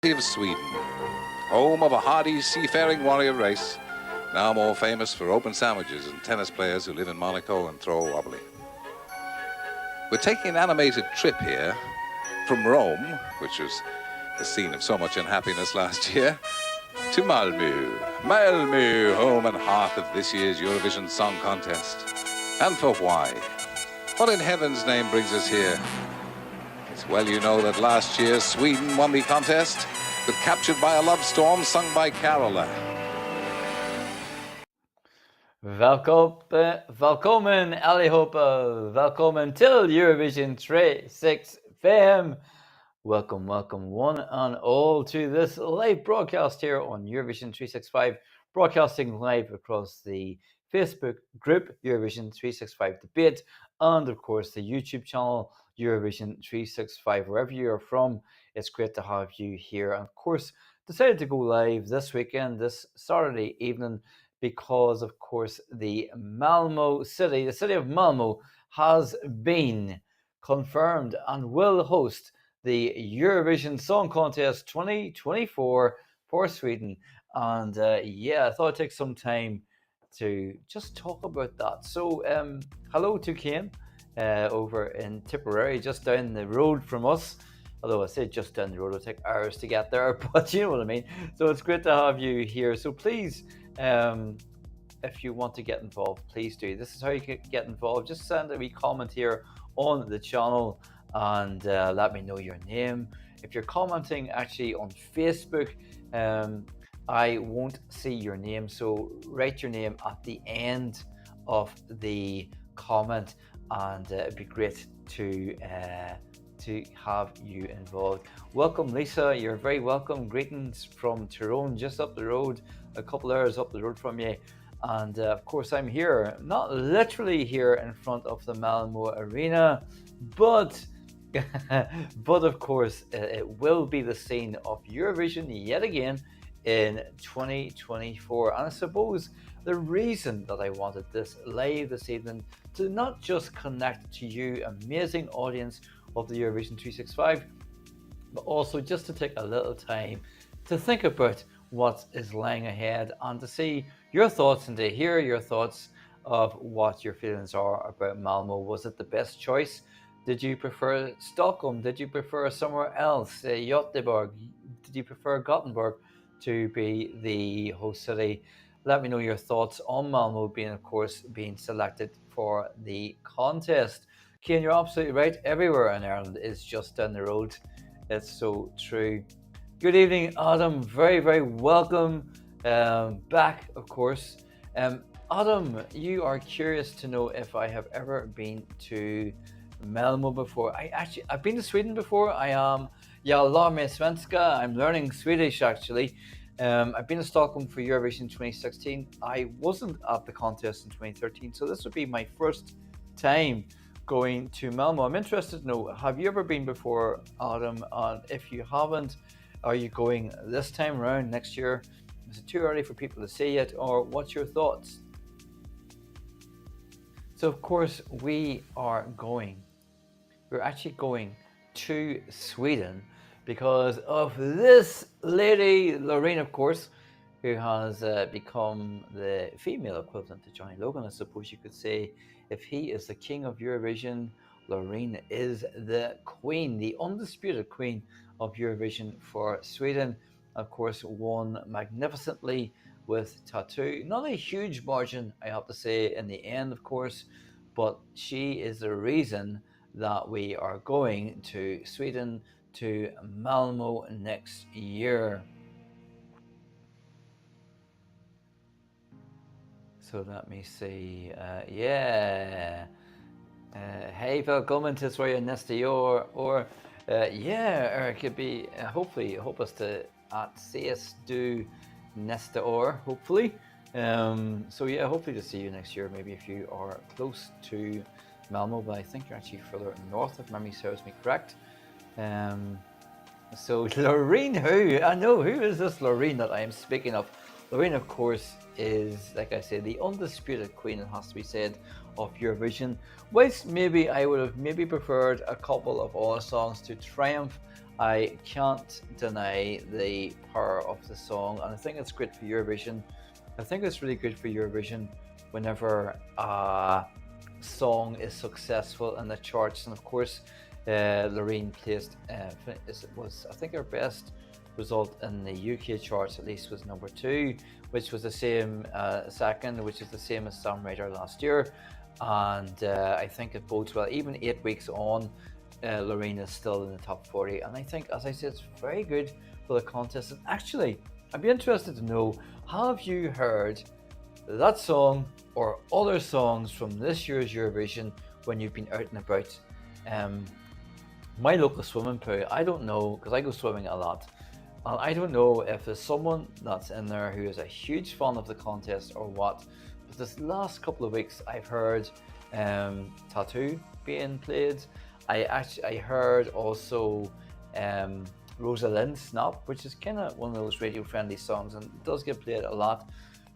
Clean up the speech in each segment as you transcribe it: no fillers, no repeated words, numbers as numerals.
Of Sweden, home of a hardy seafaring warrior race, now more famous for open sandwiches and tennis players who live in Monaco and throw wobbly. We're taking an animated trip here from Rome, which was the scene of so much unhappiness last year, to Malmo. Malmo, home and hearth of this year's Eurovision Song Contest. And for why? What in heaven's name brings us here? It's well you know that last year Sweden won the contest with Captured by a Love Storm sung by Carola. Welkom allihopa. Welkom till Eurovision 365. Welcome one and all to this live broadcast here on Eurovision 365, broadcasting live across the Facebook group Eurovision 365 Debate and of course the YouTube channel Eurovision 365. Wherever you're from, it's great to have you here. And of course, decided to go live this weekend, this Saturday evening, because of course the city of Malmo has been confirmed and will host the Eurovision Song Contest 2024 for Sweden. And I thought I'd take some time to just talk about that. So hello to Kane over in Tipperary, just down the road from us. Although I say just down the road, it'll take hours to get there, but you know what I mean. So it's great to have you here. So please, if you want to get involved, please do. This is how you can get involved. Just send a wee comment here on the channel and let me know your name. If you're commenting actually on Facebook, I won't see your name, so write your name at the end of the comment, and it'd be great to have you involved. Welcome, Lisa. You're very welcome. Greetings from Tyrone, just up the road, a couple hours up the road from you. And of course, I'm here, not literally here in front of the Malmo Arena, but of course, it will be the scene of Eurovision yet again in 2024. And I suppose the reason that I wanted this live this evening to not just connect to you, amazing audience of the Eurovision 365, but also just to take a little time to think about what is lying ahead and to see your thoughts and to hear your thoughts of what your feelings are about Malmo. Was it the best choice? Did you prefer Stockholm? Did you prefer somewhere else, Göteborg? Did you prefer Gothenburg to be the host city? Let me know your thoughts on Malmo being selected for the contest. Cian, you're absolutely right. Everywhere in Ireland is just down the road. It's so true. Good evening, Adam. Very, very welcome back, of course. Adam, you are curious to know if I have ever been to Malmo before. I've been to Sweden before. I am lär mig svenska. I'm learning Swedish actually. I've been to Stockholm for Eurovision 2016. I wasn't at the contest in 2013, so this would be my first time going to Malmo. I'm interested to know, have you ever been before, Adam? And if you haven't, are you going this time around next year? Is it too early for people to say it, or what's your thoughts? So of course we're actually going to Sweden because of this lady, Loreen, of course, who has become the female equivalent to Johnny Logan, I suppose you could say. If he is the king of Eurovision, Loreen is the queen, the undisputed queen of Eurovision for Sweden. Of course, won magnificently with Tattoo. Not a huge margin, I have to say, in the end, of course, but she is the reason that we are going to Sweden, to Malmo next year. So let me see. Hej, välkommen till Sverige nästa år. Or it could be hopefully hoppas to att ses du nästa år, hopefully. Hopefully to see you next year, maybe if you are close to Malmo, but I think you're actually further north, if memory serves me correct. So Loreen, who is this Loreen that I am speaking of? Loreen, of course, is, like I said, the undisputed queen, it has to be said, of Eurovision. Whilst maybe I would have preferred a couple of other songs to triumph I can't deny the power of the song, and I think it's great for Eurovision. I think it's really good for Eurovision whenever a song is successful in the charts, and of course, Loreen placed was I think her best result in the UK charts at least was number two, which was the same second, which is the same as Songwriter last year, and I think it bodes well. Even 8 weeks on, Loreen is still in the top 40, and I think, as I said, it's very good for the contest. And actually, I'd be interested to know: have you heard that song or other songs from this year's Eurovision when you've been out and about? Um, my local swimming pool, I don't know, because I go swimming a lot, and I don't know if there's someone that's in there who is a huge fan of the contest or what, but this last couple of weeks I've heard Tattoo being played. I heard also Rosalind Snap, which is kind of one of those radio friendly songs and it does get played a lot.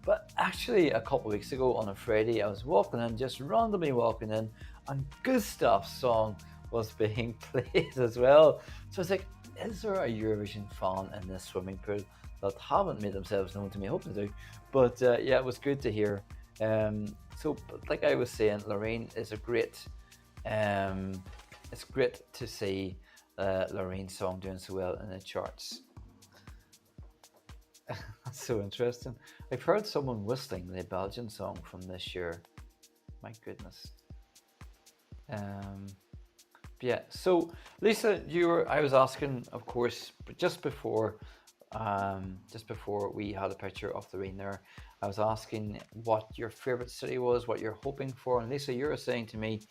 But actually, a couple of weeks ago on a Friday, I was walking in, just randomly walking in, and Gustav's song was being played as well. So it's like, is there a Eurovision fan in this swimming pool that haven't made themselves known to me? I hope they do. But yeah, it was good to hear. So, like I was saying, Lorraine is a great. It's great to see Lorraine's song doing so well in the charts. That's so interesting. I've heard someone whistling the Belgian song from this year. My goodness. Yeah. So Lisa, I was asking, of course, but just before we had a picture of the rain there, I was asking what your favorite city was, what you're hoping for, and Lisa, you were saying to me,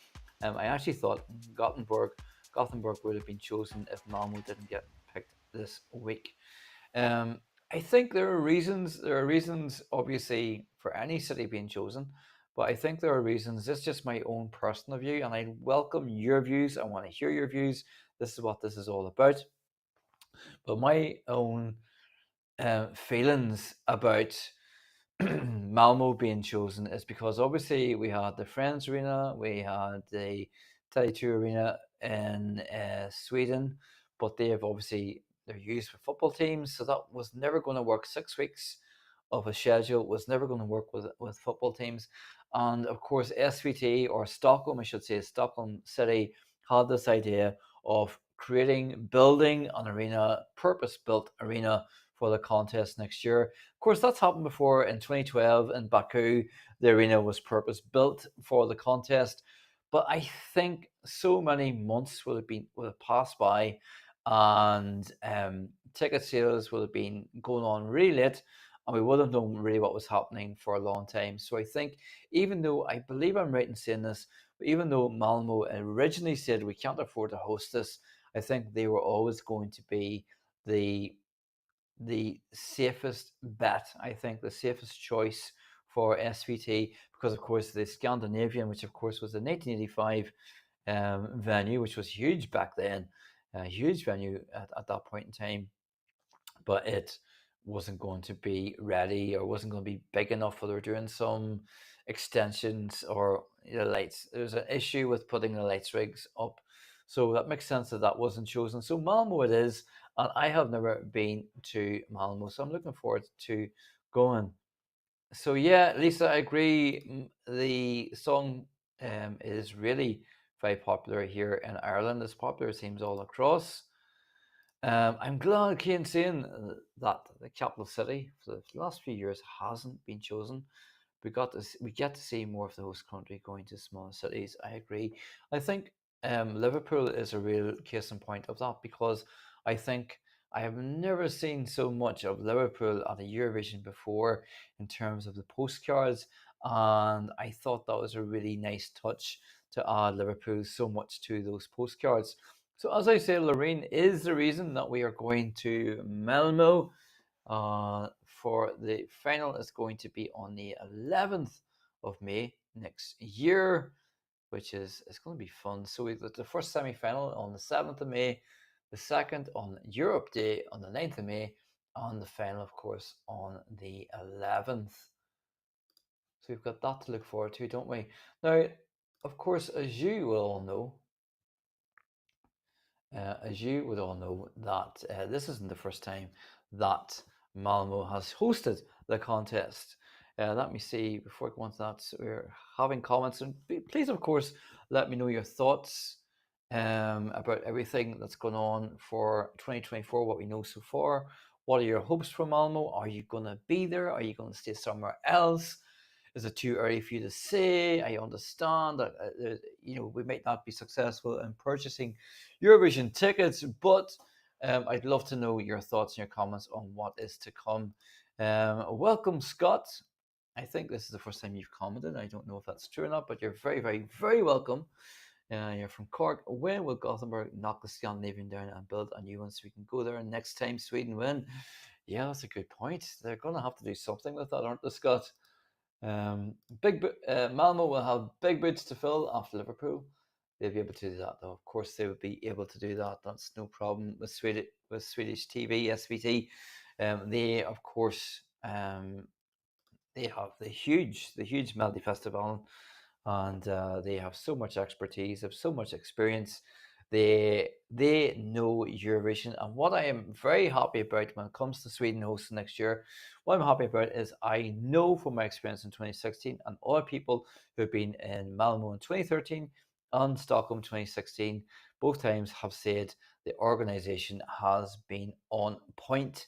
I actually thought Gothenburg would have been chosen if Malmo didn't get picked this week. Um, I think there are reasons. There are reasons, obviously, for any city being chosen, but I think there are reasons. This is just my own personal view, and I welcome your views. I want to hear your views. This is what this is all about. But my own feelings about Malmo being chosen is because obviously we had the Friends Arena, we had the Tele2 Arena in Sweden, but they have obviously they're used for football teams, so that was never going to work. 6 weeks of a schedule was never going to work with football teams, and of course SVT or Stockholm, I should say, Stockholm City had this idea of building an arena, purpose-built arena for the contest next year. Of course, that's happened before in 2012 in Baku. The arena was purpose built for the contest, but I think so many months would have passed by, and ticket sales would have been going on really late, and we wouldn't have known really what was happening for a long time. So I think, even though I believe I'm right in saying this, but even though Malmo originally said we can't afford to host this, I think they were always going to be the safest bet. I think the safest choice for SVT, because of course the Scandinavian, which of course was the 1985 venue, which was huge back then, a huge venue at that point in time, but it wasn't going to be ready or wasn't going to be big enough. For they were doing some extensions or the lights. There was an issue with putting the lights rigs up, so that makes sense that that wasn't chosen. So Malmo it is, and I have never been to Malmo, so I'm looking forward to going. So yeah, Lisa, I agree. The song is really very popular here in Ireland. It's popular, it seems, all across. I'm glad Kane's saying that the capital city for the last few years hasn't been chosen. We get to see more of the host country going to smaller cities. I agree. I think Liverpool is a real case in point of that, because I think I have never seen so much of Liverpool at a Eurovision before in terms of the postcards, and I thought that was a really nice touch to add Liverpool so much to those postcards. So as I say, Lorraine is the reason that we are going to Malmo. For the final is going to be on the 11th of May next year, which is it's going to be fun. So we've got the first semi-final on the 7th of May, the second on Europe Day on the 9th of May, and the final, of course, on the 11th. So we've got that to look forward to, don't we? Now, of course, as you will all know, as you would all know, that this isn't the first time that Malmo has hosted the contest. Let me see before I go on to that. So we're having comments, and please, of course, let me know your thoughts about everything that's going on for 2024. What we know so far. What are your hopes for Malmo? Are you going to be there? Are you going to stay somewhere else? Is it too early for you to say? I understand that we might not be successful in purchasing Eurovision tickets, but I'd love to know your thoughts and your comments on what is to come. Welcome, Scott. I think this is the first time you've commented. I don't know if that's true or not, but you're very, very, very welcome. You're from Cork. When will Gothenburg knock the Scandinavian down and build a new one so we can go there next time Sweden win? Yeah, that's a good point. They're going to have to do something with that, aren't they, Scott? Malmo will have big boots to fill after Liverpool. They'll be able to do that, though. Of course, they would be able to do that. That's no problem with Swedish TV, SVT. They, of course, they have the huge Melody Festival, and they have so much expertise, have so much experience. They know Eurovision, and what I am very happy about when it comes to Sweden hosting next year, what I'm happy about is I know from my experience in 2016 and other people who have been in Malmo in 2013 and Stockholm 2016, both times have said the organisation has been on point,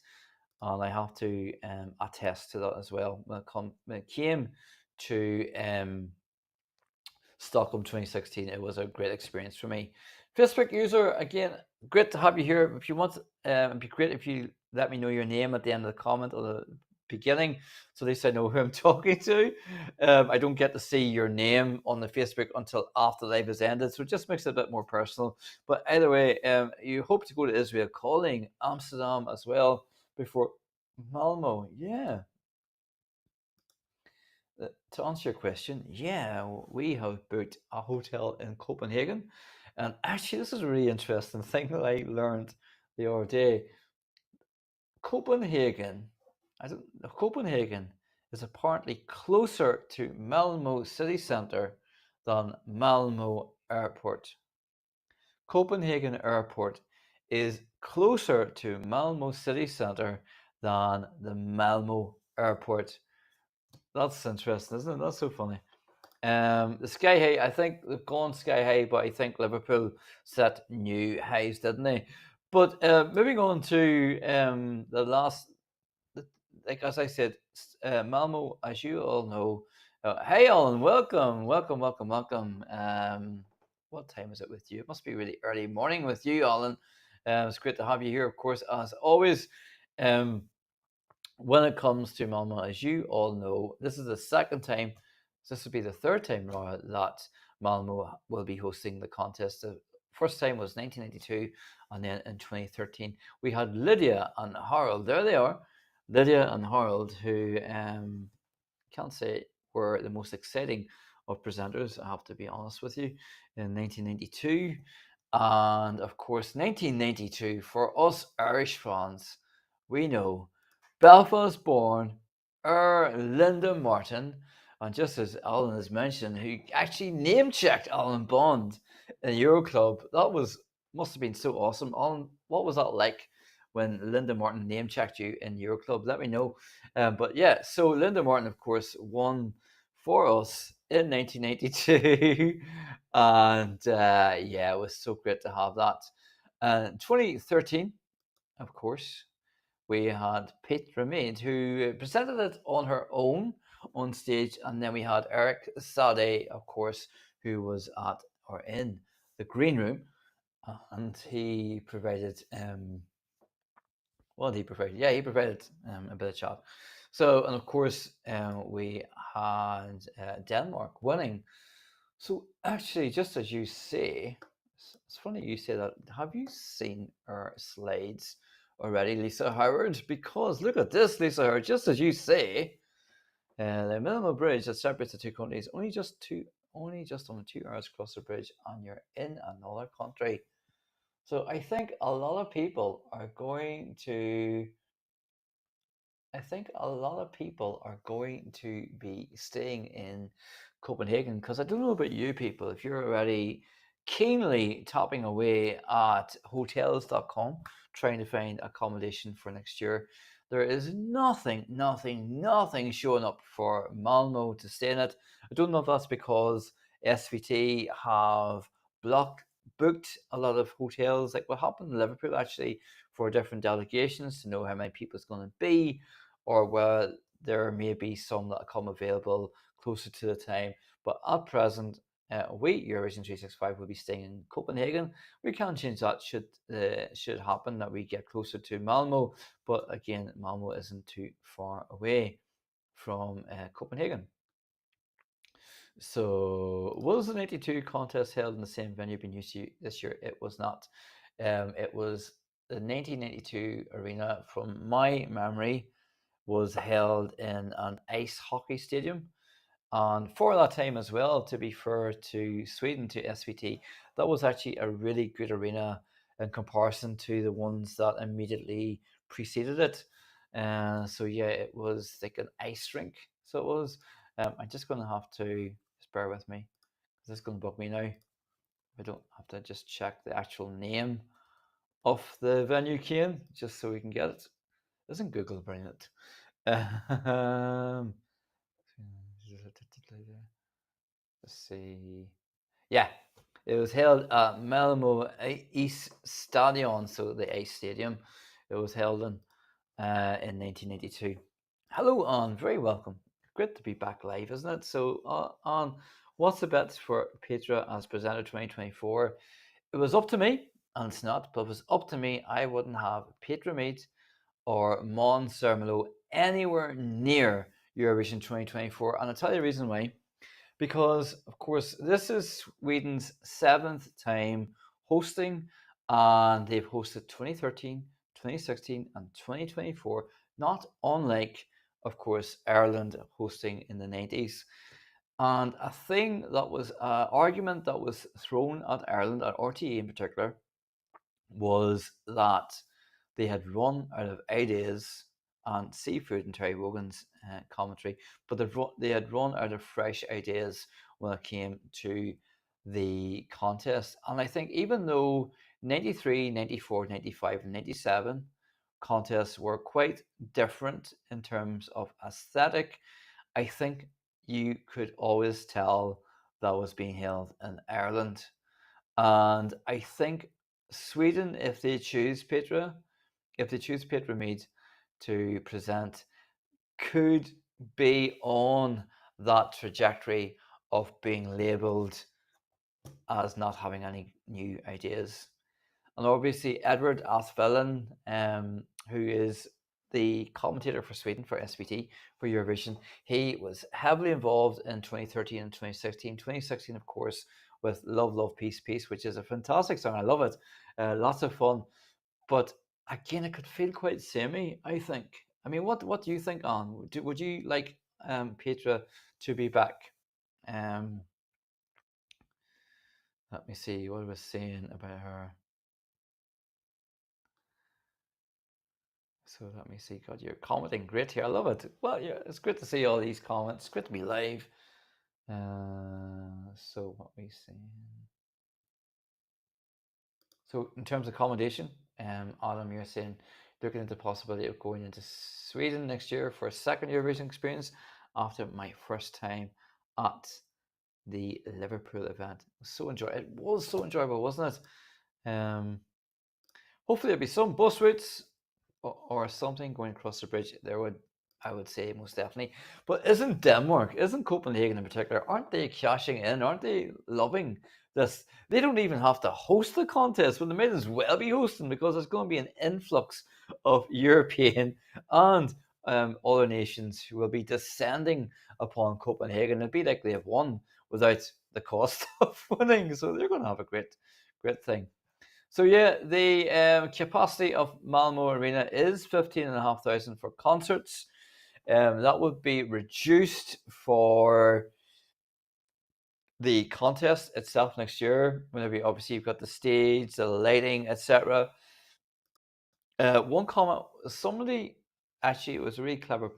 and I have to attest to that as well. When it came to Stockholm 2016, it was a great experience for me. Facebook user, again, great to have you here. If you want, it'd be great if you let me know your name at the end of the comment or the beginning, so at least I know who I'm talking to. I don't get to see your name on the Facebook until after live is ended, so it just makes it a bit more personal. But either way, you hope to go to Israel, calling Amsterdam as well before Malmo. Yeah. To answer your question, yeah, we have booked a hotel in Copenhagen. And actually, this is a really interesting thing that I learned the other day. Copenhagen, Copenhagen is apparently closer to Malmo city centre than Malmo airport. Copenhagen airport is closer to Malmo city centre than the Malmo airport. That's interesting, isn't it? That's so funny. The sky high, I think they've gone sky high, but I think Liverpool set new highs, didn't they? But moving on to the last, like as I said, Malmo, as you all know. Hey, Alan, welcome, welcome, welcome, welcome. What time is it with you? It must be really early morning with you, Alan. It's great to have you here, of course, as always. Um, when it comes to Malmo, as you all know, this is the second time, this will be the third time now that Malmo will be hosting the contest. The first time was 1992, and then in 2013, we had Lydia and Harold. There they are, Lydia and Harold, who can't say were the most exciting of presenters, I have to be honest with you, in 1992. And of course, 1992, for us Irish fans, we know Belfast born Linda Martin, and just as Alan has mentioned, who actually name checked Alan Bond in Euroclub. That was must have been so awesome. Alan, what was that like when Linda Martin name checked you in Euroclub? Let me know. But yeah, so Linda Martin, of course, won for us in 1992, and yeah, it was so great to have that. 2013, of course, we had Pete Remained, who presented it on her own on stage, and then we had Eric Sade, of course, who was at or in the green room, and he provided what did he provide? Yeah, he provided a bit of chat. So, and of course, we had Denmark winning. So, actually, just as you say, it's funny you say that. Have you seen our slides already, Lisa Howard? Because look at this, Lisa Howard. Just as you say, the minimal bridge that separates the two countries only just on 2 hours across the bridge, and you're in another country. So I think a lot of people are going to. I think a lot of people are going to be staying in Copenhagen because I don't know about you people. If you're already keenly tapping away at hotels.com, trying to find accommodation for next year. There is nothing showing up for Malmo to stay in it. I don't know if that's because SVT have booked a lot of hotels, like what happened in Liverpool actually, for different delegations to know how many people it's going to be, or where there may be some that come available closer to the time. But at present, we, Eurovision 365, will be staying in Copenhagen. We can change that should happen that we get closer to Malmo. But again, Malmo isn't too far away from Copenhagen. So, was the 92 contest held in the same venue being used this year? It was not. It was the 1992 arena, from my memory, was held in an ice hockey stadium. And for that time as well, to be fair to Sweden, to SVT, that was actually a really good arena in comparison to the ones that immediately preceded it. So yeah, it was like an ice rink. So it was. I'm just going to have to just bear with me. This is going to bug me now. I don't have to just check the actual name of the venue, Kane, just so we can get it. Isn't Google brilliant? Um, let's see. Yeah, it was held at Malmo East Stadion, so the Ice Stadium. It was held in 1982. Hello, Anne. Very welcome. Great to be back live, isn't it? So, Anne, what's the bets for Petra as presenter 2024? It was up to me, and it's not, but if it was up to me, I wouldn't have Petra Mead or Mon Sermelo anywhere near Eurovision 2024. And I'll tell you the reason why. Because, of course, this is Sweden's 7th time hosting, and they've hosted 2013, 2016, and 2024, not unlike, of course, Ireland hosting in the 90s. And a thing that was an argument that was thrown at Ireland, at RTE in particular, was that they had run out of ideas and seafood in Terry Wogan's commentary, but they had run out of fresh ideas when it came to the contest. And I think even though 93, 94, 95, and 97 contests were quite different in terms of aesthetic, I think you could always tell that was being held in Ireland. And I think Sweden, if they choose Petra Mead to present, could be on that trajectory of being labelled as not having any new ideas. And obviously, Edward Athvillen, who is the commentator for Sweden for SVT for Eurovision, he was heavily involved in 2013 and 2016. 2016, of course, with Love, Love, Peace, Peace, which is a fantastic song. I love it. Lots of fun. But again, it could feel quite samey, I think. I mean, what do you think, Anne? Would you like Petra to be back? Um, Let me see what I was saying about her. So let me see. God, you're commenting great here. I love it. Well, yeah, it's great to see all these comments. It's great to be live. So what we saying? So in terms of accommodation, Adam, you're saying looking into the possibility of going into Sweden next year for a second Eurovision experience after my first time at the Liverpool event. It was so enjoyable, wasn't it? Hopefully there'll be some bus routes or something going across the bridge. I would say, most definitely. But isn't Copenhagen in particular, aren't they cashing in? Aren't they loving this? They don't even have to host the contest, but they might as well be hosting, because there's going to be an influx of European and other nations who will be descending upon Copenhagen. It'd be like they have won without the cost of winning. So they're going to have a great thing. So yeah, the capacity of Malmo Arena is 15,500 for concerts. That would be reduced for the contest itself next year. Whenever you've got the stage, the lighting, etc. One comment, somebody actually, it was a really clever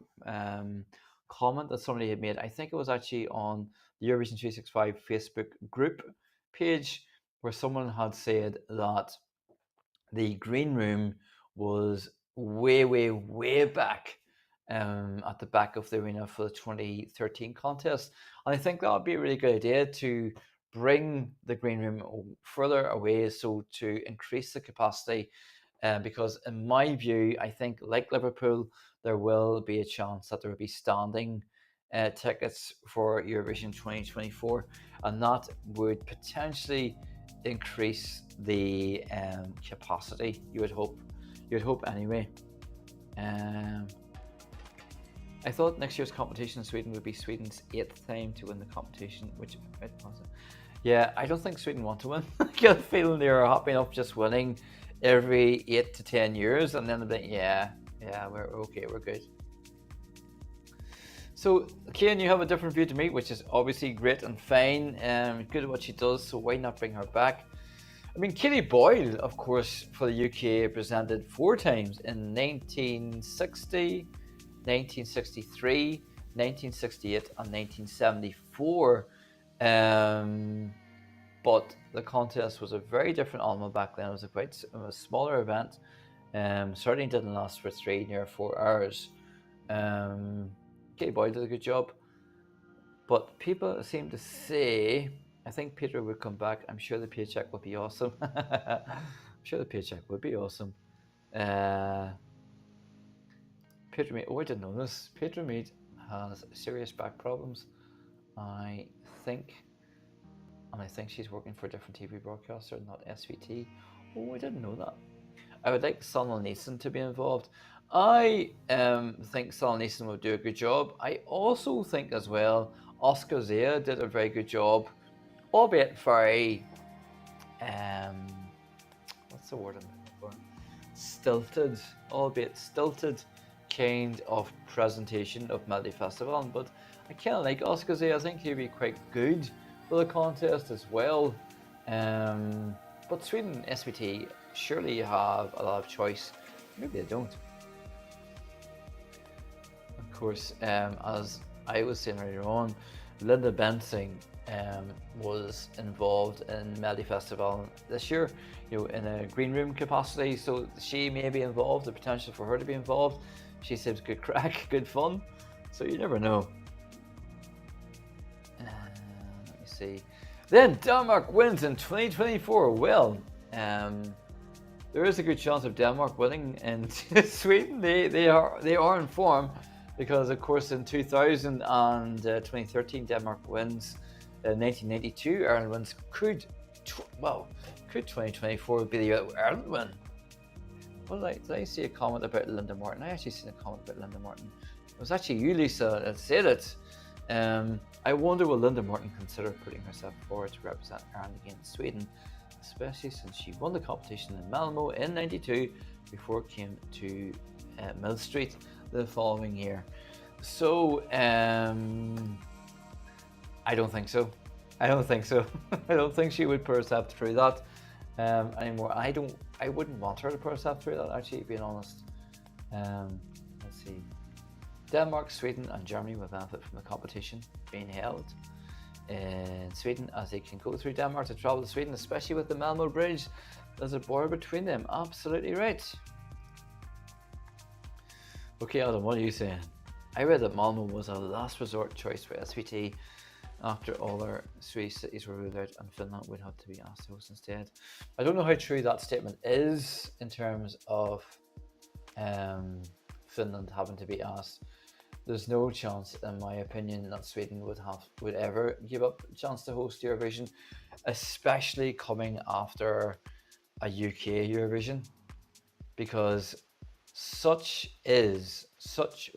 comment that somebody had made. I think it was actually on the Eurovision 365 Facebook group page, where someone had said that the green room was way, way, way back at the back of the arena for the 2013 contest. And I think that would be a really good idea to bring the green room further away so to increase the capacity. Because, in my view, I think, like Liverpool, there will be a chance that there will be standing tickets for Eurovision 2024, and that would potentially increase the capacity. You would hope. You would hope anyway. I thought next year's competition in Sweden would be Sweden's 8th time to win the competition, which it wasn't. Yeah, I don't think Sweden want to win. I get a feeling they're happy enough just winning every 8 to 10 years, and then they think, yeah, we're okay, we're good. So, Kane, you have a different view to me, which is obviously great and fine, good at what she does, so why not bring her back? I mean, Katie Boyle, of course, for the UK, presented 4 times in 1960, 1963, 1968, and 1974. But the contest was a very different animal back then. It was a smaller event. Certainly didn't last for 3 near 4 hours. Katie Boyle did a good job. But people seem to say, I think Peter would come back. I'm sure the paycheck would be awesome. I'm sure the paycheck would be awesome. Peter Mead, oh, I didn't know this. Peter Mead has serious back problems. I think she's working for a different TV broadcaster, not SVT. Oh, I didn't know that. I would like Sonal Neeson to be involved. I think Sonal Neeson would do a good job. I also think as well Oscar Zia did a very good job, albeit very what's the word I'm looking for? Stilted, albeit stilted kind of presentation of Melody Festival. But I kind of like Oscar Zia. I think he'd be quite good for the contest as well. But Sweden SVT, surely you have a lot of choice. Maybe they don't. Of course, as I was saying earlier on, Linda Bensing was involved in Melody Festival this year, in a green room capacity. So she may be involved. The potential for her to be involved. She seems good crack, good fun. So you never know. Let me see. Then Denmark wins in 2024. Well, there is a good chance of Denmark winning, and Sweden they are in form, because of course in 2000 and 2013 Denmark wins. 1992 Ireland wins. Could 2024 be the year that Ireland win? Well, did I see a comment about Linda Martin? I actually seen a comment about Linda Martin. It was actually you, Lisa, that said it. I wonder, will Linda Martin consider putting herself forward to represent Ireland against Sweden, especially since she won the competition in Malmo in '92 before it came to Mill Street the following year. So, I don't think so. I don't think she would put herself through that anymore. I wouldn't want her to put herself through that, actually, being honest. Let's see. Denmark, Sweden, and Germany will benefit from the competition being held in Sweden, as they can go through Denmark to travel to Sweden, especially with the Malmo Bridge. There's a border between them. Absolutely right. Okay, Adam, what are you saying? I read that Malmo was a last resort choice for SVT after all their Swedish cities were ruled out, and Finland would have to be asked to host instead. I don't know how true that statement is in terms of Finland having to be asked. There's no chance, in my opinion, that Sweden would ever give up a chance to host Eurovision, especially coming after a UK Eurovision, because such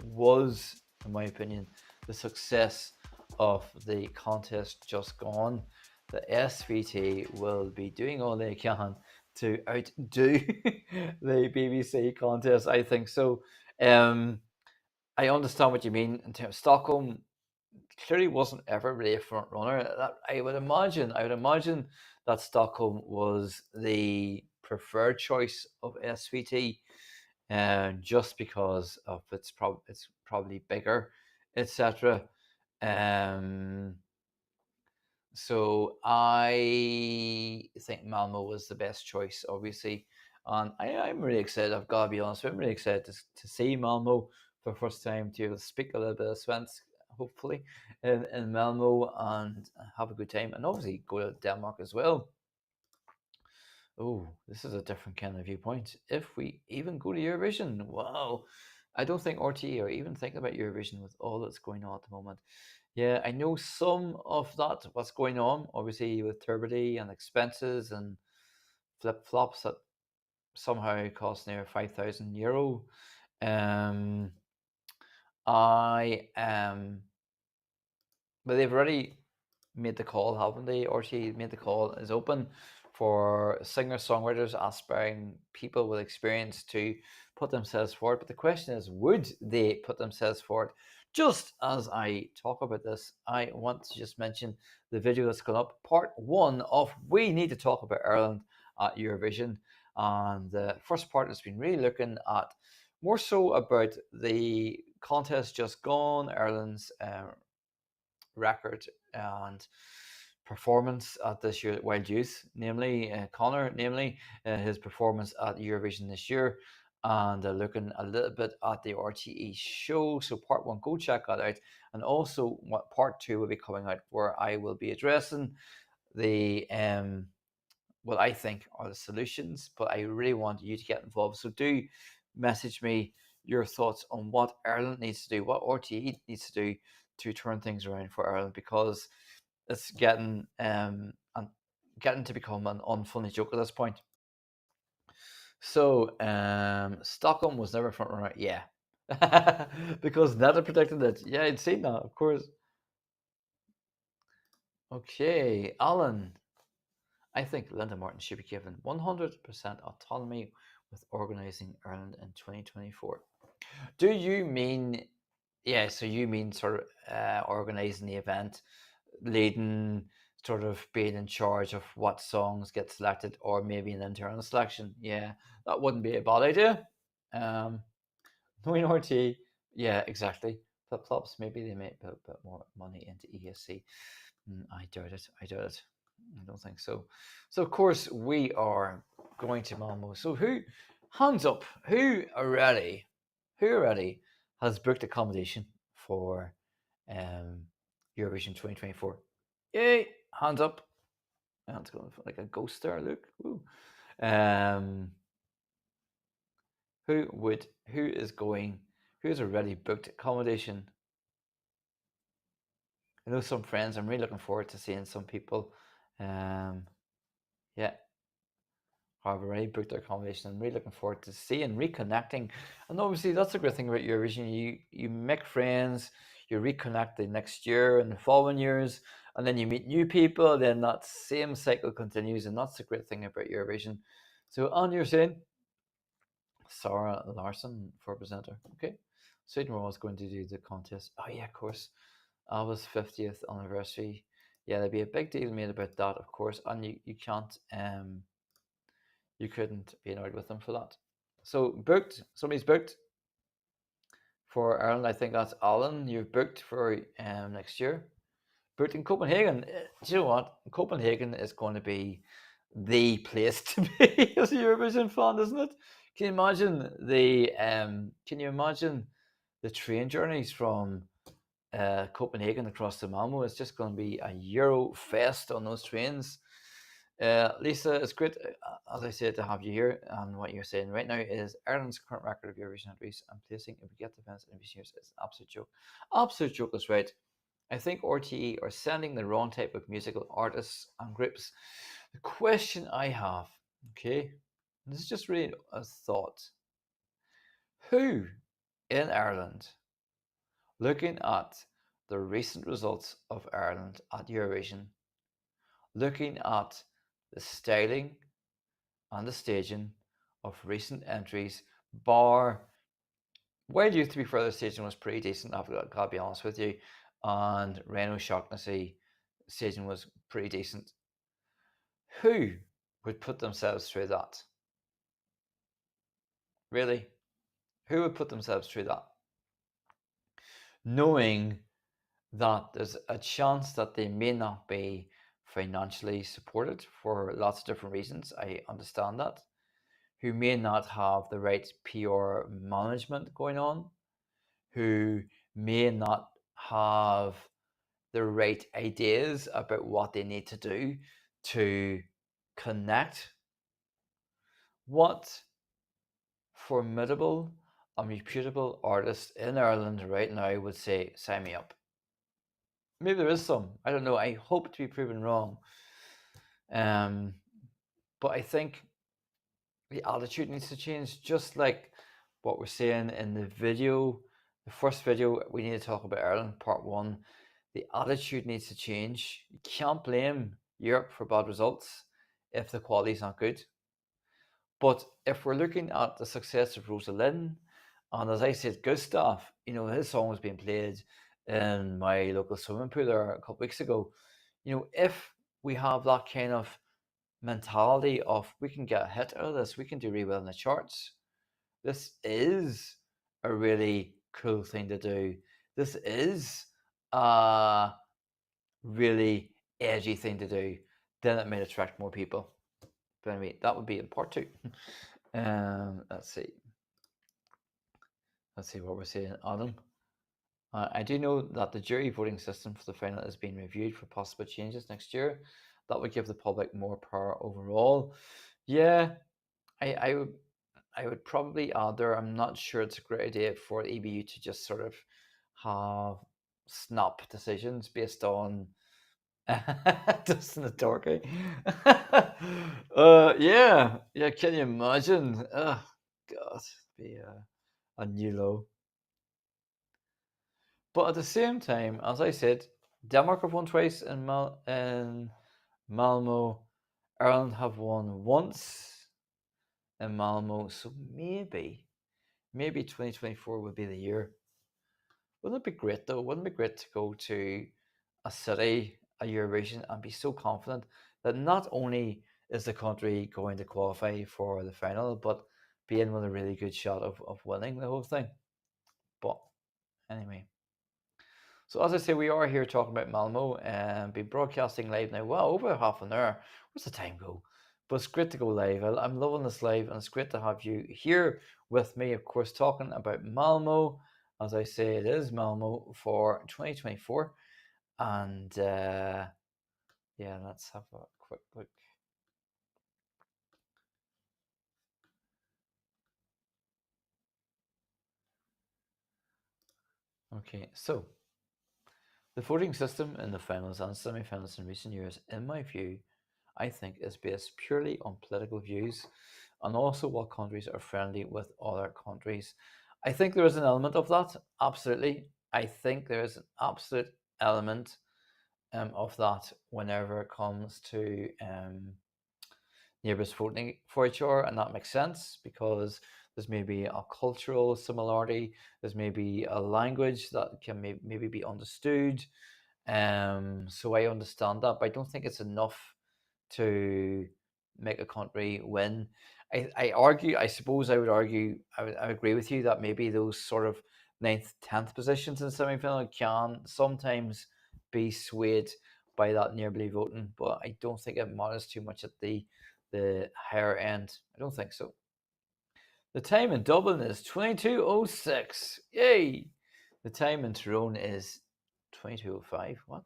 was, in my opinion, the success of the contest just gone. The SVT will be doing all they can to outdo the BBC contest. I think so. I understand what you mean in terms of Stockholm. Clearly wasn't ever really a front runner. I would imagine that Stockholm was the preferred choice of SVT, just because of it's probably bigger, etc. So I think Malmo was the best choice, obviously. And I'm really excited. I've got to be honest, I'm really excited to see Malmo for the first time, to speak a little bit of Svensk, hopefully, in Malmo, and have a good time. And obviously go to Denmark as well. Oh, this is a different kind of viewpoint. If we even go to Eurovision, wow. I don't think RTE are even thinking about Eurovision with all that's going on at the moment. Yeah, I know some of that, what's going on, obviously with turbidity and expenses and flip flops that somehow cost near €5,000. Um, I but they've already made the call, haven't they? RTE made the call is open for singer songwriters, aspiring people with experience to put themselves forward. But the question is, would they put themselves forward? Just as I talk about this, I want to just mention the video that's come up, part one of We Need to Talk About Ireland at Eurovision. And the first part has been really looking at more so about the contest just gone, Ireland's record and performance at this year Wild Youth, namely Connor, namely his performance at Eurovision this year, and looking a little bit at the RTE show. So part one, go check that out, and also what part two will be coming out, where I will be addressing the what I think are the solutions, but I really want you to get involved. So do message me your thoughts on what Ireland needs to do, what RTE needs to do to turn things around for Ireland, because it's getting to become an unfunny joke at this point. So Stockholm was never front runner, yeah, because Netta predicted it. Yeah, I'd seen that, of course. Okay, Alan. I think Linda Martin should be given 100% autonomy with organising Ireland in 2024. Do you mean, yeah, so you mean sort of organising the event, leading, sort of being in charge of what songs get selected, or maybe an internal selection? Yeah, that wouldn't be a bad idea. Um, Knowing RT, yeah, exactly. Flip flops, maybe they might put a bit more money into ESC. I doubt it. I doubt it. I don't think so. So of course we are going to Malmo. So who, hands up, who already has booked accommodation for um, Eurovision 2024? Yay! Hands up. That's going like a ghost there. Look. Woo. Um, who is going? Who has already booked accommodation? I know some friends. I'm really looking forward to seeing some people. Yeah, have already booked their accommodation. I'm really looking forward to seeing, reconnecting, and obviously that's a great thing about Eurovision. You make friends, you reconnect the next year and the following years, and then you meet new people. Then that same cycle continues, and that's the great thing about Eurovision. So, on you're saying Sarah Larson for presenter. Okay, Sweden was going to do the contest. Oh yeah, of course. Alva's 50th anniversary. Yeah, there'd be a big deal made about that, of course, and you can't you couldn't be annoyed with them for that. So booked, somebody's booked for Ireland. I think that's Alan. You've booked for next year. Booked in Copenhagen. Do you know what? Copenhagen is going to be the place to be as a Eurovision fan, isn't it? Can you imagine the train journeys from Copenhagen across to Malmo? It's just going to be a Euro fest on those trains. Lisa, it's great, as I said, to have you here. And what you're saying right now is Ireland's current record of Eurovision entries and placing if we get the events in recent years is an absolute joke. Absolute joke is right. I think RTE are sending the wrong type of musical artists and groups. The question I have, okay, this is just really a thought. Who in Ireland, looking at the recent results of Ireland at Eurovision, looking at the styling and the staging of recent entries, bar Wild Youth, to be fair, the staging was pretty decent, I've got to be honest with you, and Reno Shaughnessy staging was pretty decent. Who would put themselves through that? Really? Who would put themselves through that? Knowing that there's a chance that they may not be financially supported for lots of different reasons. I understand that. Who may not have the right PR management going on, who may not have the right ideas about what they need to do to connect. What formidable and reputable artists in Ireland right now would say, sign me up? Maybe there is some. I don't know. I hope to be proven wrong. Um, but I think the attitude needs to change, just like what we're saying in the video. The first video, we need to talk about Ireland, part one. The attitude needs to change. You can't blame Europe for bad results if the quality is not good. But if we're looking at the success of Rosalind, and as I said, Gustav, his song was being played in my local swimming pool there a couple of weeks ago. If we have that kind of mentality of we can get a hit out of this, we can do really well in the charts. This is a really cool thing to do. This is a really edgy thing to do. Then it may attract more people. But anyway, that would be in part two. Let's see. Let's see what we're saying, Adam. I do know that the jury voting system for the final is being reviewed for possible changes next year. That would give the public more power overall. Yeah, I would probably add there. I'm not sure it's a great idea for the EBU to just sort of have snap decisions based on Dustin the Dorky. Yeah. Can you imagine? Oh, God, be a new low. But at the same time, as I said, Denmark have won twice in Malmo. Ireland have won once in Malmo. So maybe 2024 would be the year. Wouldn't it be great though? Wouldn't it be great to go to a city, a Eurovision, and be so confident that not only is the country going to qualify for the final, but be in with a really good shot of winning the whole thing? But anyway. So as I say, we are here talking about Malmo and be broadcasting live now. Well, over half an hour. Where's the time go? But it's great to go live. I'm loving this live, and it's great to have you here with me, of course, talking about Malmo. As I say, it is Malmo for 2024. And yeah, let's have a quick look. Okay, so the voting system in the finals and semi-finals in recent years, in my view, I think is based purely on political views and also what countries are friendly with other countries. I think there is an element of that, absolutely. I think there is an absolute element of that whenever it comes to neighbours voting for each other, and that makes sense because there's maybe a cultural similarity, there's maybe a language that can maybe be understood. So I understand that, but I don't think it's enough to make a country win. I suppose I would argue, I agree with you that maybe those sort of ninth, 10th positions in the semi final can sometimes be swayed by that nearly voting, but I don't think it matters too much at the higher end. I don't think so. The time in Dublin is 22:06. Yay! The time in Tyrone is 22:05. What?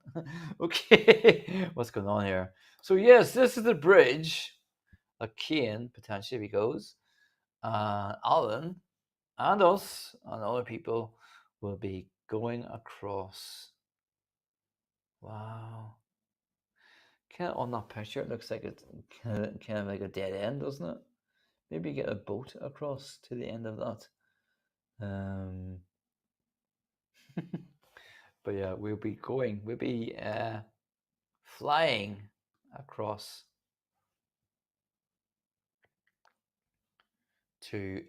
Okay, what's going on here? So yes, this is the bridge that Cian potentially goes. Alan and us and other people will be going across. Wow. Kind of on that picture, it looks like it's kind of like a dead end, doesn't it? Maybe get a boat across to the end of that. But yeah, we'll be flying across to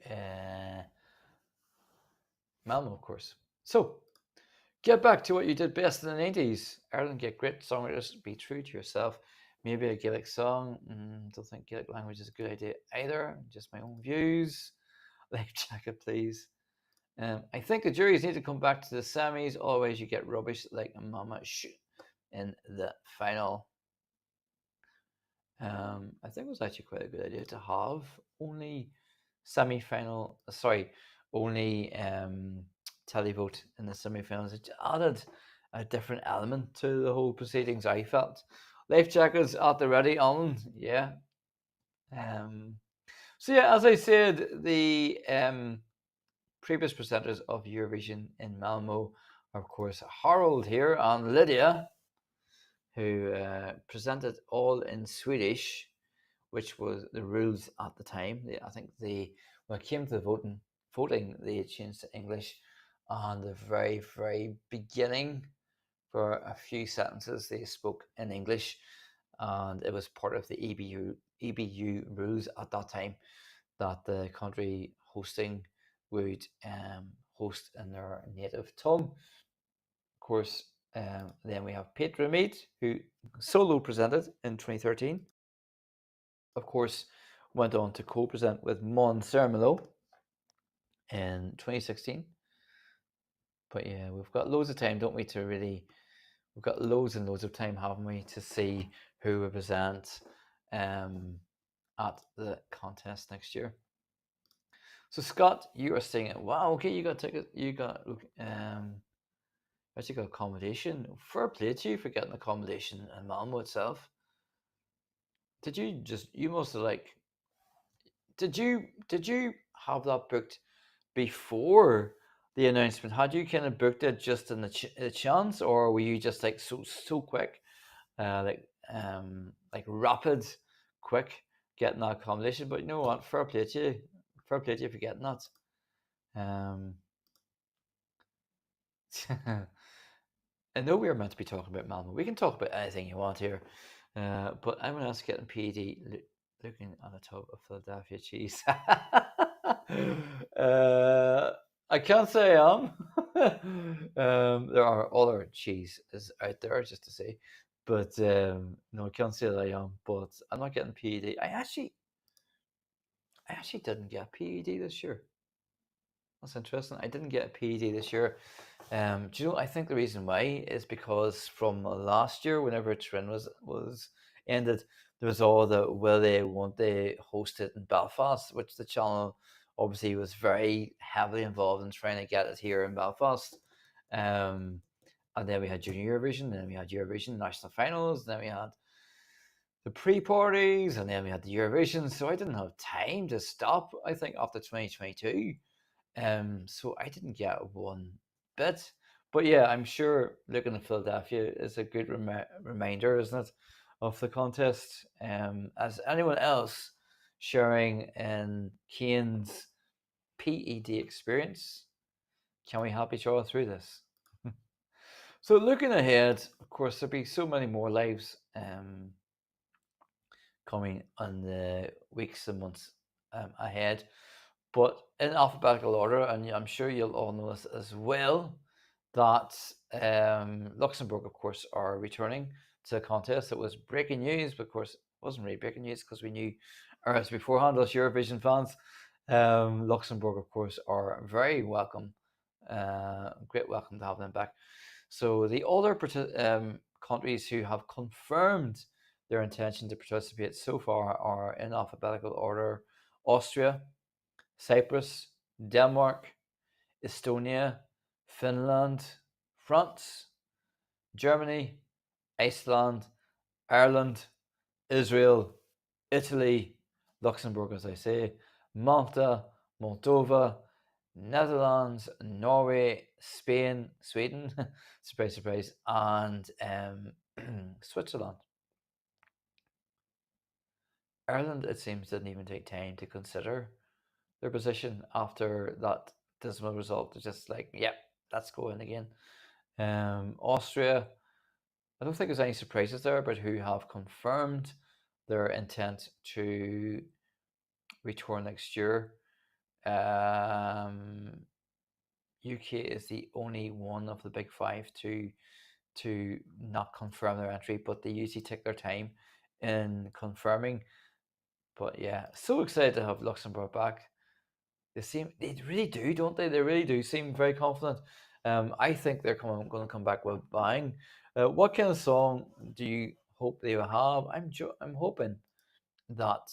Malmo, of course. So, get back to what you did best in the 90s. Ireland, get great songwriters, be true to yourself. Maybe a Gaelic song. Don't think Gaelic language is a good idea either. Just my own views. Life jacket, please. I think the juries need to come back to the semis. Otherwise, you get rubbish like Mama Sh in the final. I think it was actually quite a good idea to have only semi-final. Sorry, only televote in the semi-finals. It added a different element to the whole proceedings. I felt. Life jackets at the ready, Alan. Yeah. Um, so yeah, as I said, the previous presenters of Eurovision in Malmo are, of course, Harold here and Lydia, who presented all in Swedish, which was the rules at the time. I think when it came to the voting, they changed to English. On the very, very beginning, for a few sentences, they spoke in English, and it was part of the EBU rules at that time that the country hosting would host in their native tongue. Of course, then we have Petra Mead, who solo presented in 2013. Of course, went on to co-present with Mon Sermelo in 2016. But yeah, we've got loads of time, don't we, to really... We've got loads and loads of time, haven't we, to see who we present at the contest next year. So Scott, you are saying, wow, okay, you got ticket, you got actually got accommodation. Fair play to you for getting accommodation in Malmo itself. Did you must have like, did you have that booked before the announcement? Had you kind of booked it just in the chance, or were you just like so quick, like rapid, quick getting that accommodation? But you know what? Fair play to you. Fair play to you for getting that. I know we are meant to be talking about Malmo. We can talk about anything you want here. But I'm going to ask getting PED looking on the top of Philadelphia cheese. I can't say I am. There are other cheeses out there, just to say. But no, I can't say that I am. But I'm not getting PED. I actually didn't get PED this year. That's interesting. I didn't get a PED this year. Do you know? I think the reason why is because from last year, whenever Trin was ended, there was all the will they, won't they host it in Belfast, which the channel obviously was very heavily involved in trying to get it here in Belfast. And then we had Junior Eurovision, then we had Eurovision National Finals, then we had the pre-parties, and then we had the Eurovision. So I didn't have time to stop. I think after 2022. So I didn't get one bit. But yeah, I'm sure looking at Philadelphia is a good reminder, isn't it, of the contest. As anyone else sharing in Kane's PED experience, can we help each other through this? So looking ahead, of course, there'll be so many more lives coming in the weeks and months ahead. But in alphabetical order, and I'm sure you'll all know this as well, that Luxembourg, of course, are returning to the contest. It was breaking news, but of course, it wasn't really breaking news because we knew hours beforehand, us Eurovision fans. Luxembourg, of course, are very welcome. Great welcome to have them back. So the other countries who have confirmed their intention to participate so far are in alphabetical order: Austria, Cyprus, Denmark, Estonia, Finland, France, Germany, Iceland, Ireland, Israel, Italy, Luxembourg, as I say, Malta, Moldova, Netherlands, Norway, Spain, Sweden, surprise, surprise, and Switzerland. Ireland, it seems, didn't even take time to consider their position after that dismal result. It's just like, yep, that's going again. Austria, I don't think there's any surprises there, but who have confirmed their intent to return next year. UK is the only one of the big five to not confirm their entry, but they usually take their time in confirming. But yeah, so excited to have Luxembourg back. They really do, don't they? They really do seem very confident. I think they're going to come back with bang. What kind of song do you hope they will have? I'm hoping that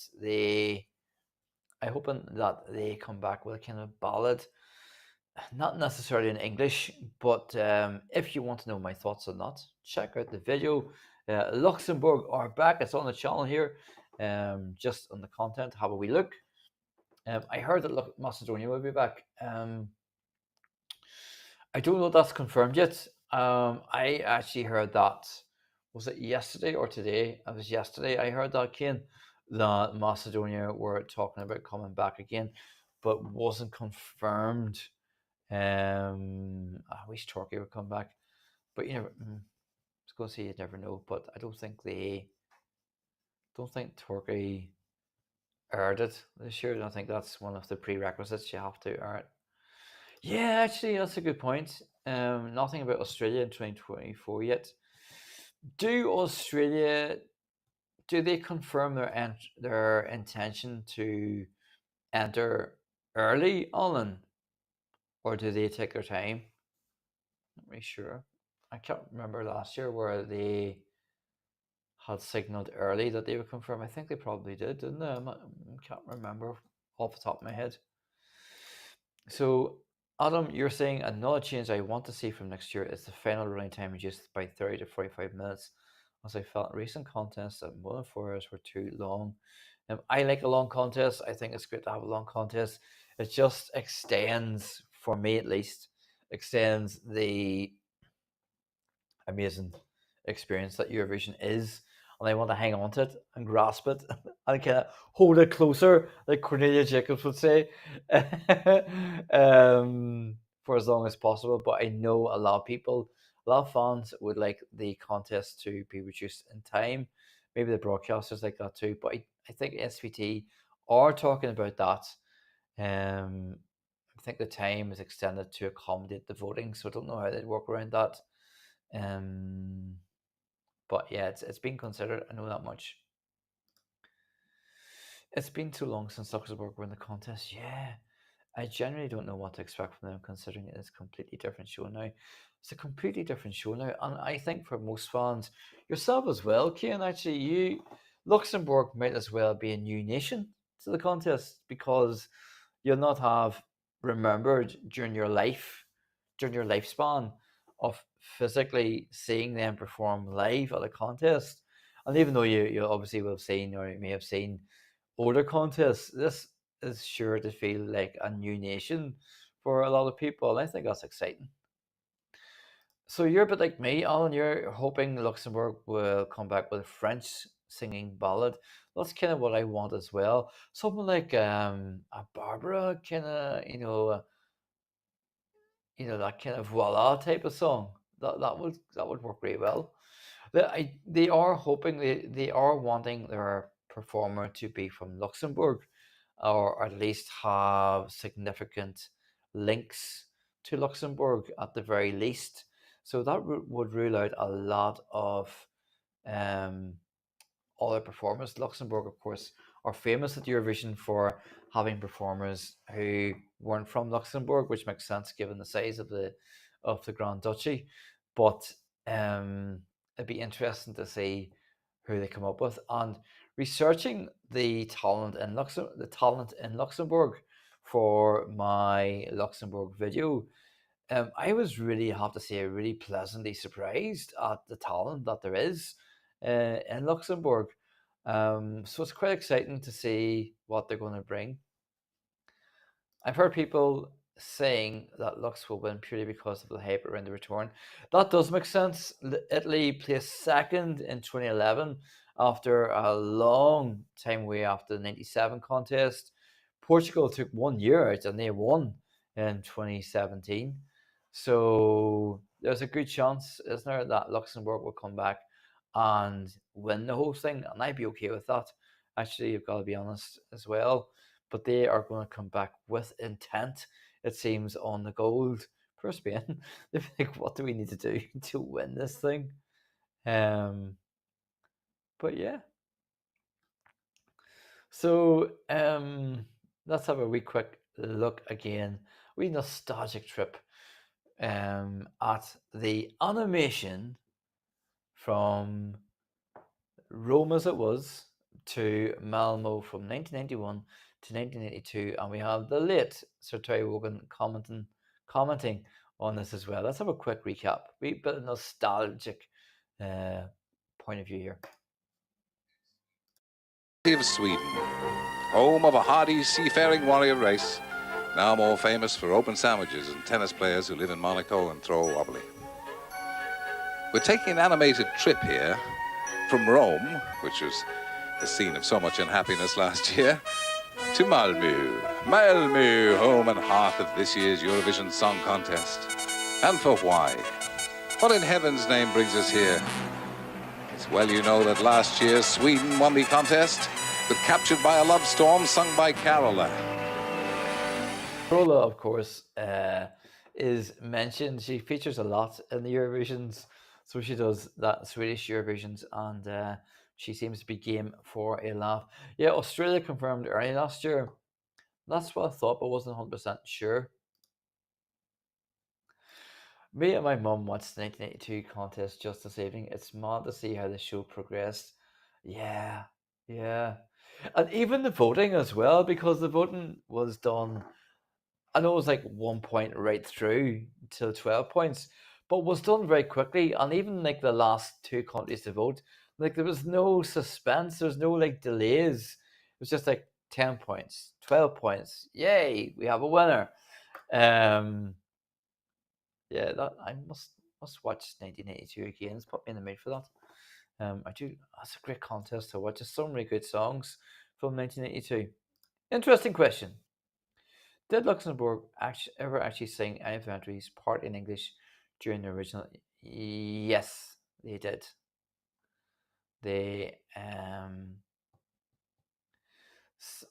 I'm hoping that they come back with a kind of ballad, not necessarily in English, but if you want to know my thoughts on that, check out the video. Luxembourg are back. It's on the channel here. Just on the content, have a wee look. I heard that Macedonia will be back. I don't know if that's confirmed yet. I actually heard that, was it yesterday or today? It was yesterday. I heard that, Kane, that Macedonia were talking about coming back again, but wasn't confirmed. I wish Turkey would come back, but you never. I was going to say you never know, but I don't think Turkey earned it this year. I don't think that's one of the prerequisites. You have to earn it. Yeah, actually, that's a good point. Nothing about Australia in 2024 yet. Do they confirm their intention to enter early, Alan, or do they take their time? Not really sure. I can't remember last year where they had signaled early that they would confirm. I think they probably did, didn't they? I can't remember off the top of my head. So, Adam, you're saying another change I want to see from next year is the final running time reduced by 30 to 45 minutes, as I felt recent contests that more than 4 hours were too long. I like a long contest. I think it's great to have a long contest. It just extends, for me at least, extends the amazing experience that Eurovision is, and I want to hang on to it and grasp it and kind of hold it closer, like Cornelia Jacobs would say, for as long as possible. But I know a lot of people, a lot of fans would like the contest to be reduced in time. Maybe the broadcasters like that too. But I think SVT are talking about that. I think the time is extended to accommodate the voting, so I don't know how they'd work around that. Um, but yeah, it's been considered. I know that much. It's been too long since Luxembourg were in the contest. Yeah, I generally don't know what to expect from them, considering it is a completely different show now. It's a completely different show now, and I think for most fans, yourself as well, Kian, actually, Luxembourg might as well be a new nation to the contest because you'll not have remembered during your lifespan of physically seeing them perform live at a contest. And even though you obviously will have seen or you may have seen older contests, this is sure to feel like a new nation for a lot of people. I think that's exciting. So you're a bit like me, Alan. You're hoping Luxembourg will come back with a French singing ballad. That's kind of what I want as well. Something like a Barbara kind of, that kind of voila type of song. That would work really well. They are hoping they are wanting their performer to be from Luxembourg, or at least have significant links to Luxembourg at the very least. So that would rule out a lot of um, other performers. Luxembourg, of course, are famous at Eurovision for having performers who weren't from Luxembourg, which makes sense given the size of the Grand Duchy. But it'd be interesting to see who they come up with. And researching the talent in Luxembourg for my Luxembourg video, I was really, I have to say, really pleasantly surprised at the talent that there is in Luxembourg. So it's quite exciting to see what they're going to bring. I've heard people saying that Lux will win purely because of the hype around the return. That does make sense. Italy placed second in 2011 after a long time away after the 97 contest. Portugal took 1 year out and they won in 2017. So there's a good chance, isn't there, that Luxembourg will come back and win the whole thing. And I'd be okay with that. Actually, you've got to be honest as well. But they are going to come back with intent, it seems, on the gold for Spain. They're like, what do we need to do to win this thing? But yeah. So let's have a wee quick look again. We nostalgic trip at the animation from Rome as it was to Malmo from 1991 to 1982, and we have the late Sir Terry Wogan commenting on this as well. Let's have a quick recap, a bit of nostalgic point of view here. Of Sweden, home of a hardy seafaring warrior race, now more famous for open sandwiches and tennis players who live in Monaco and throw wobbly. We're taking an animated trip here from Rome, which was the scene of so much unhappiness last year, to Malmo. Malmo, home and hearth of this year's Eurovision Song Contest. And for why? What in heaven's name brings us here? It's well you know that last year Sweden won the contest with Captured by a Love Storm sung by Carola. Carola, of course, is mentioned. She features a lot in the Eurovisions. So she does that Swedish Eurovisions, and she seems to be game for a laugh. Yeah, Australia confirmed early last year. That's what I thought, but wasn't 100% sure. Me and my mum watched the 1982 contest just this evening. It's mad to see how the show progressed. Yeah, yeah. And even the voting as well, because the voting was done, I know it was like 1 point right through till 12 points, but was done very quickly. And even like the last two countries to vote, like there was no suspense, there was no like delays. It was just like 10 points, 12 points. Yay, we have a winner. Um, yeah, that I must watch 1982 again. It's put me in the mood for that. I do. That's a great contest to watch. There's so many good songs from 1982. Interesting question. Did Luxembourg ever actually sing any of the entries part in English during the original? Yes, they did. They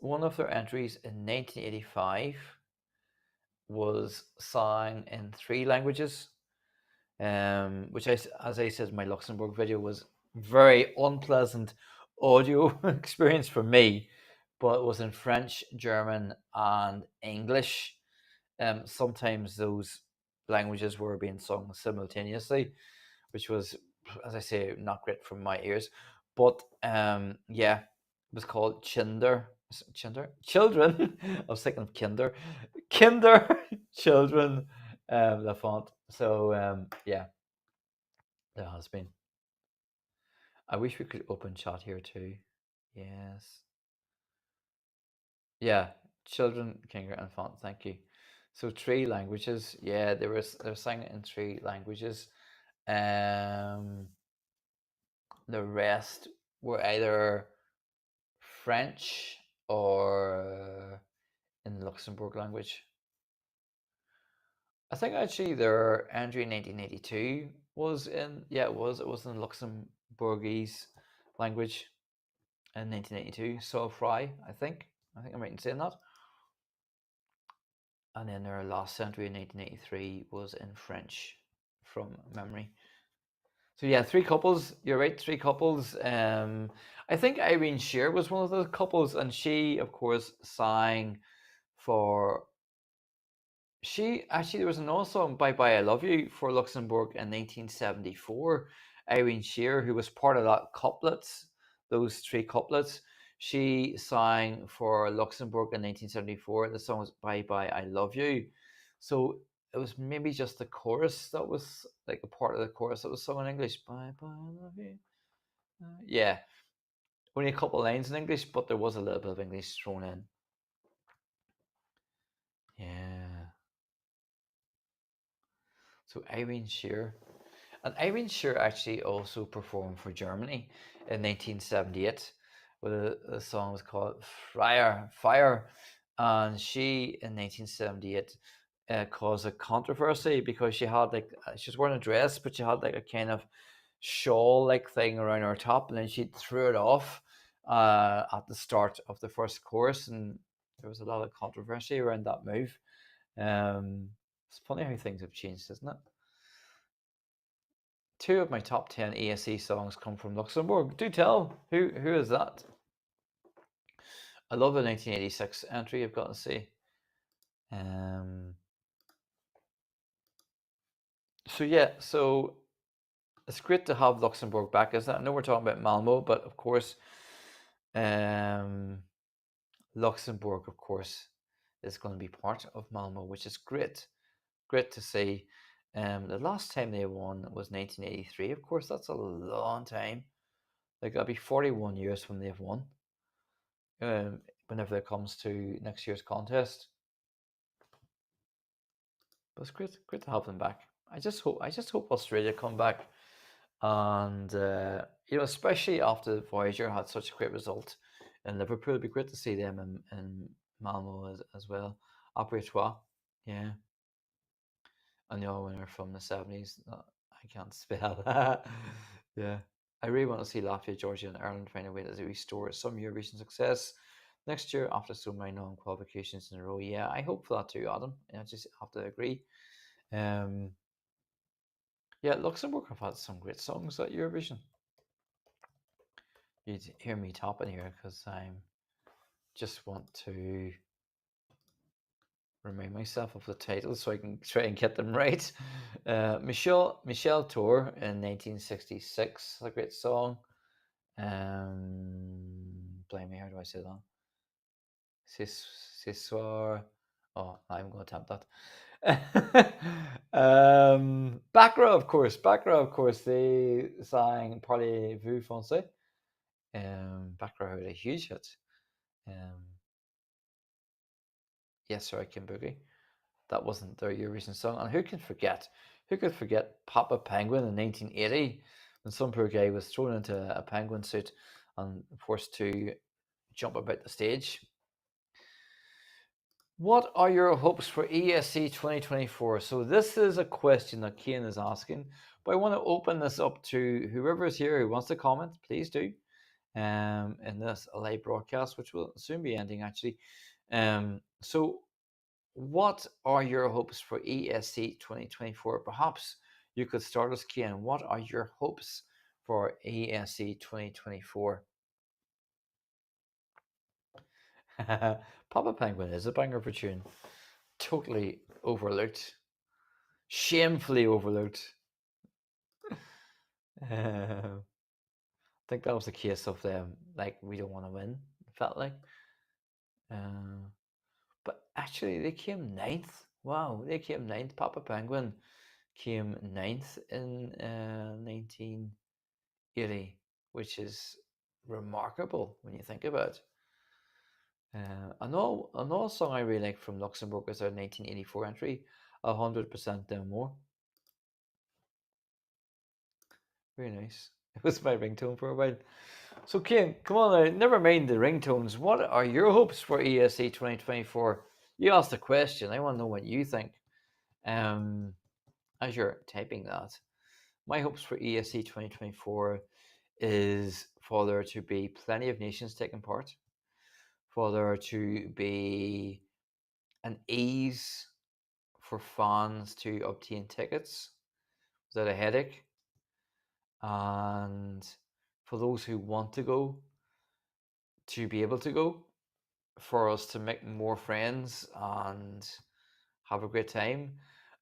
one of their entries in 1985 was sang in 3 languages, which as I said, my Luxembourg video was very unpleasant audio experience for me, but it was in French, German, and English. Sometimes those languages were being sung simultaneously, which was, as I say, not great for my ears. But yeah, it was called Chinder. Children. I was thinking of Kinder, children, the font. So yeah, there has been. I wish we could open chat here too. Yes. Yeah, children, Kinger, and font. Thank you. So 3 languages. Yeah, they were sang in 3 languages. The rest were either French or in Luxembourg language. I think actually their entry in 1982 was in it was in Luxembourgese language in 1982. So Fry, I think I'm right in saying that. And then their last entry in 1983 was in French, from memory. So yeah, 3 couples. You're right, 3 couples. I think Irene Shear was one of the couples, and she, of course, sang for. She actually there was another song, "Bye Bye I Love You," for Luxembourg in 1974. Irene Shear, who was part of that couplets, those 3 couplets, she sang for Luxembourg in 1974. The song was "Bye Bye I Love You," so it was maybe just the chorus that was like a part of the chorus that was sung in English. Bye bye I love you. Yeah, only a couple of lines in English, but there was a little bit of English thrown in. Yeah. So Irene Shear. And Irene Shear actually also performed for Germany in 1978 with a song was called Fire. And she, in 1978, caused a controversy because she had she was wearing a dress, but she had like a kind of shawl like thing around her top, and then she threw it off at the start of the first chorus, and there was a lot of controversy around that move. It's funny how things have changed, isn't it? 2 of my top 10 ASE songs come from Luxembourg. Do tell, who is that? I love the 1986 entry, I've got to say. So yeah, so it's great to have Luxembourg back, isn't it? I know we're talking about Malmo, but of course, Um, Luxembourg, of course, is going to be part of Malmo, which is great. Great to see. The last time they won was 1983. Of course, that's a long time. Like, that'll be 41 years when they've won. Whenever it comes to next year's contest, but it's great to have them back. I just hope Australia come back, and especially after Voyager had such a great result in Liverpool, it'd be great to see them in Malmo as well. Après-toi, yeah, and the other winner from the 70s. I can't spell. Yeah, I really want to see Latvia, Georgia, and Ireland find a way to restore some Eurovision success next year after so many non-qualifications in a row. Yeah, I hope for that too, Adam. I just have to agree. Um, yeah, Luxembourg have had some great songs at Eurovision. You'd hear me topping here because I just want to remind myself of the titles so I can try and get them right. Michel Tour in 1966, a great song. Blame me, how do I say that? Ce soir. Oh, I'm going to tap that. Back row, of course. Back row, of course. They sang Parlez-vous français. Back row had a huge hit. Um, yes, sir, I can boogie. That wasn't their Eurovision song. And who can forget? Who could forget Papa Penguin in 1980 when some poor guy was thrown into a penguin suit and forced to jump about the stage? What are your hopes for ESC 2024? So this is a question that Kian is asking, but I want to open this up to whoever is here who wants to comment. Please do. In this live broadcast, which will soon be ending actually. So what are your hopes for ESC 2024? Perhaps you could start us, Kian. What are your hopes for ESC 2024? Papa Penguin is a banger for tune. Totally overlooked. Shamefully overlooked. I think that was the case of them, like, we don't want to win, it felt like. Uh, but actually, they came ninth. Wow, they came ninth. Papa Penguin came ninth in 1980, which is remarkable when you think about it. Another song I really like from Luxembourg is their 1984 entry, 100% Them More. Very nice. It was my ringtone for a while. So, Kim, come on now. Never mind the ringtones. What are your hopes for ESC 2024? You asked a question. I want to know what you think. As you're typing that, my hopes for ESC 2024 is for there to be plenty of nations taking part, for there to be an ease for fans to obtain tickets without a headache, and for those who want to go to be able to go, for us to make more friends and have a great time.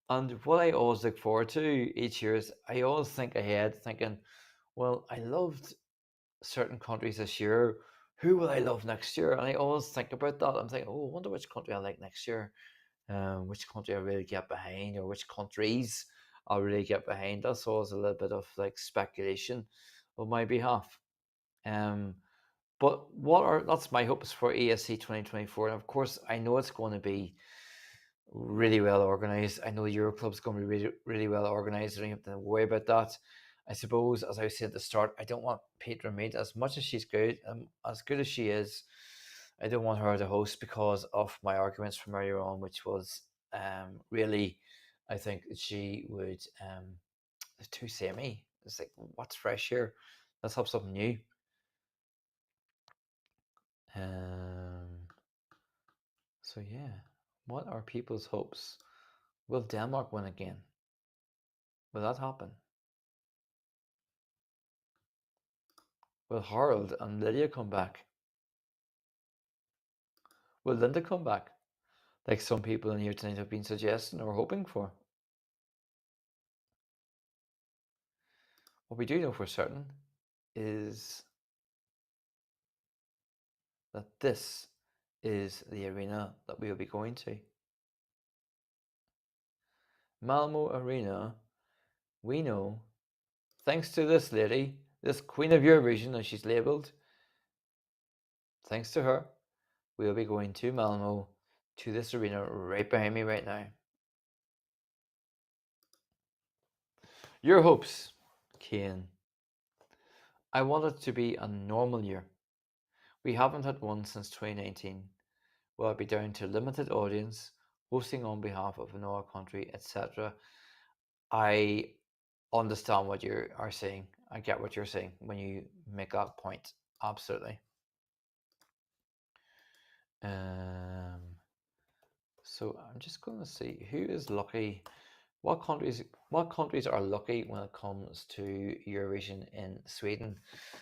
And what I always look forward to each year is I always think ahead, thinking, well, I loved certain countries this year. Who will I love next year? And I always think about that. I'm thinking, oh, I wonder which country I like next year, which country I really get behind, or which countries I'll really get behind. That's always a little bit of like speculation on my behalf. Um, but that's my hopes for ESC 2024. And of course, I know it's going to be really well organized. I know the Euro Club's going to be really, really well organized. I don't have to worry about that. I suppose, as I said at the start, I don't want Petra Mead, as much as she's good, as good as she is, I don't want her to host because of my arguments from earlier on, which was really, I think she would too samey. It's like, what's fresh here? Let's have something new. Um, so yeah, what are people's hopes? Will Denmark win again? Will that happen? Will Harold and Lydia come back? Will Linda come back? Like some people in here tonight have been suggesting or hoping for. What we do know for certain is that this is the arena that we will be going to. Malmo Arena, we know, thanks to this lady, this Queen of Eurovision as she's labelled, thanks to her, we'll be going to Malmo, to this arena right behind me right now. Your hopes, Kane. I want it to be a normal year. We haven't had one since 2019. Will it be down to limited audience, hosting on behalf of another country, etc.? I understand what you are saying. I get what you're saying when you make that point. Absolutely. Um, so I'm just going to see who is lucky. What countries are lucky when it comes to Eurovision in Sweden?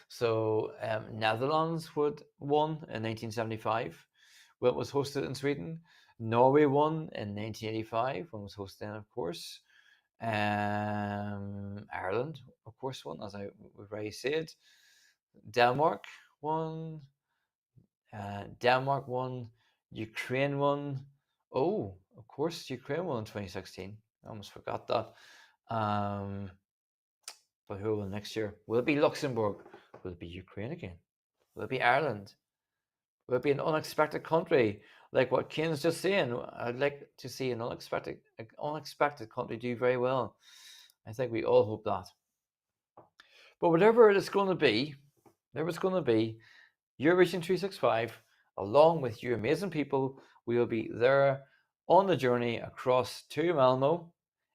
So Netherlands would won in 1975 when it was hosted in Sweden. Norway won in 1985 when it was hosted then, of course. Ireland, of course, won, as I already said. Denmark won. Denmark won. Ukraine won. Oh, of course, Ukraine won in 2016. I almost forgot that. But who will next year? Will it be Luxembourg? Will it be Ukraine again? Will it be Ireland? Will it be an unexpected country like what Kane's just saying? I'd like to see an unexpected country do very well. I think we all hope that. But whatever it's going to be, Eurovision 365, along with you amazing people, we will be there on the journey across to Malmo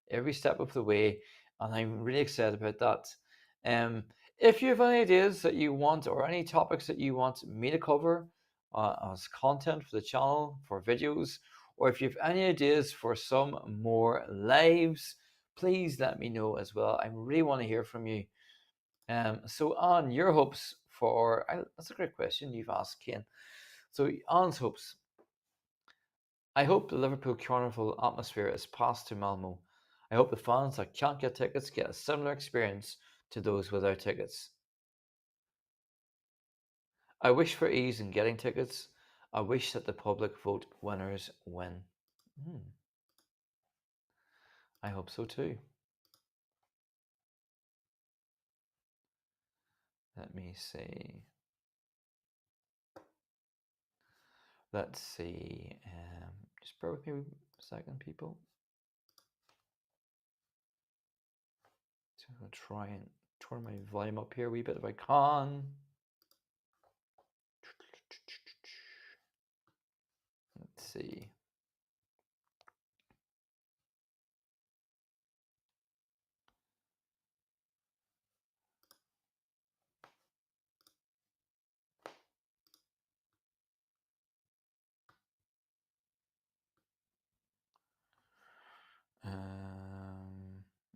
every step of the way, and I'm really excited about that. If you have any ideas that you want or any topics that you want me to cover as content for the channel, for videos, or if you have any ideas for some more lives, please let me know as well. I really want to hear from you. So on your hopes for, that's a great question you've asked, Ken. So Anne's hopes. I hope the Liverpool Carnival atmosphere is passed to Malmo. I hope the fans that can't get tickets get a similar experience to those without tickets. I wish for ease in getting tickets. I wish that the public vote winners win. I hope so too. Let me see. Let's see. Just bear with me a second, people. So I'm going to try and turn my volume up here a wee bit if I can. Let's see.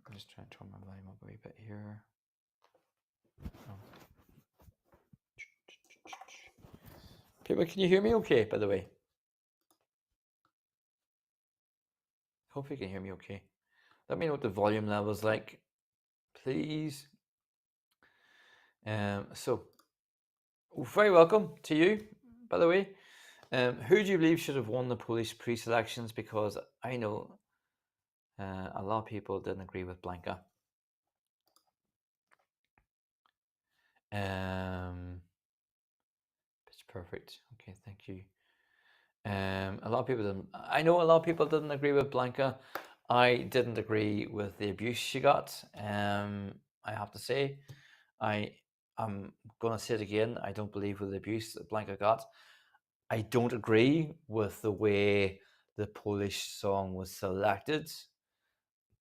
I'm just trying to turn my volume up a wee bit here. Oh. People, can you hear me okay, by the way? Hope you can hear me okay. Let me know what the volume level is like, please. So, very welcome to you, by the way. Who do you believe should have won the Polish pre-selections? Because I know a lot of people didn't agree with Blanca. Pitch perfect. Okay, thank you. A lot of people didn't. I know a lot of people didn't agree with Blanca. I didn't agree with the abuse she got. I have to say, I'm gonna say it again. I don't believe with the abuse that Blanca got. I don't agree with the way the Polish song was selected.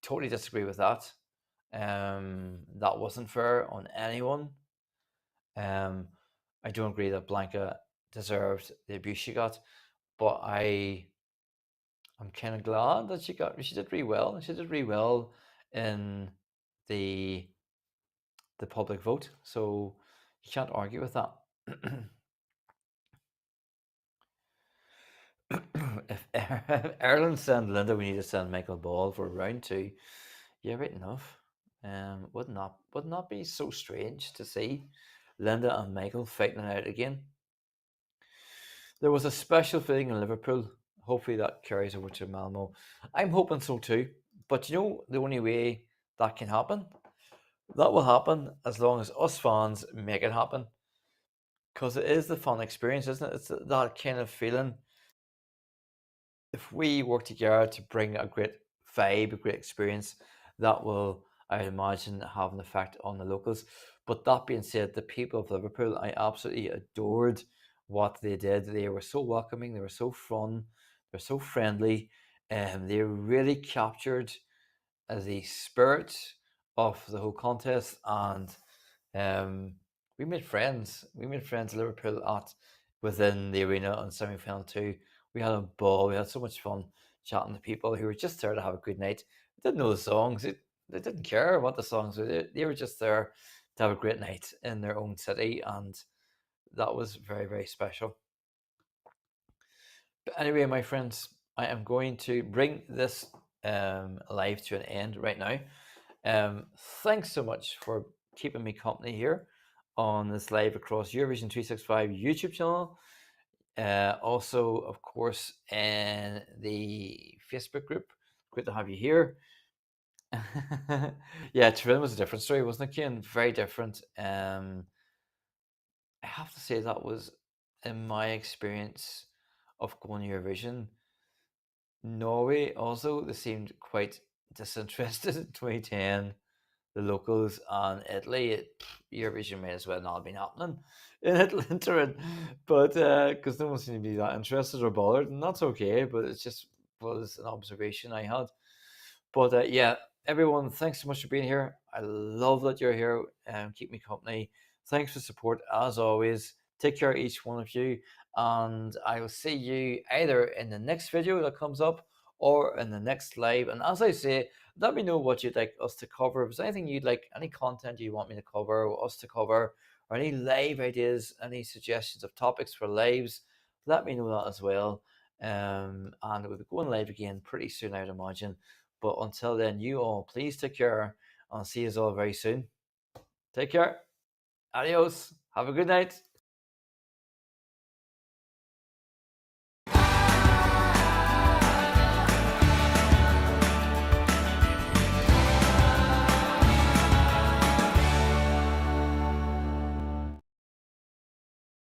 Totally disagree with that. That wasn't fair on anyone. I don't agree that Blanca deserved the abuse she got, but I'm kind of glad that she did really well. She did really well in the public vote, so you can't argue with that. If Ireland send Linda, we need to send Michael Ball for round two. Yeah, right enough. Would not be so strange to see Linda and Michael fighting it out again. There was a special feeling in Liverpool. Hopefully that carries over to Malmo. I'm hoping so too. But you know, the only way that can happen, that will happen as long as us fans make it happen. Because it is the fun experience, isn't it? It's that kind of feeling. If we work together to bring a great vibe, a great experience, that will, I imagine, have an effect on the locals. But that being said, the people of Liverpool, I absolutely adored what they did. They were so welcoming, they were so fun, they're so friendly, and they really captured the spirit of the whole contest. And um, we made friends. We made friends in Liverpool at within the arena on semi final two. We had a ball. We had so much fun chatting to people who were just there to have a good night. They didn't know the songs. They didn't care what the songs were. They were just there to have a great night in their own city, and that was very, very special. But anyway, my friends, I am going to bring this live to an end right now. Thanks so much for keeping me company here on this live across Eurovision 365 YouTube channel. Also, of course, in the Facebook group. Great to have you here. Yeah, Turin was a different story, wasn't it, Cian? Very different. I have to say that was, in my experience of going to Eurovision, Norway also, they seemed quite disinterested in 2010. The locals and Italy, Eurovision may as well not have been happening in Italy and Turin, but because no one seemed to be that interested or bothered, and that's okay. But it just was an observation I had. But yeah, everyone, thanks so much for being here. I love that you're here and keep me company. Thanks for support as always. Take care, each one of you, and I will see you either in the next video that comes up or in the next live. And as I say, let me know what you'd like us to cover. If there's anything you'd like, any content you want me to cover, or us to cover, or any live ideas, any suggestions of topics for lives, let me know that as well. And we'll be going live again pretty soon, I'd imagine. But until then, you all please take care and see you all very soon. Take care. Adios. Have a good night.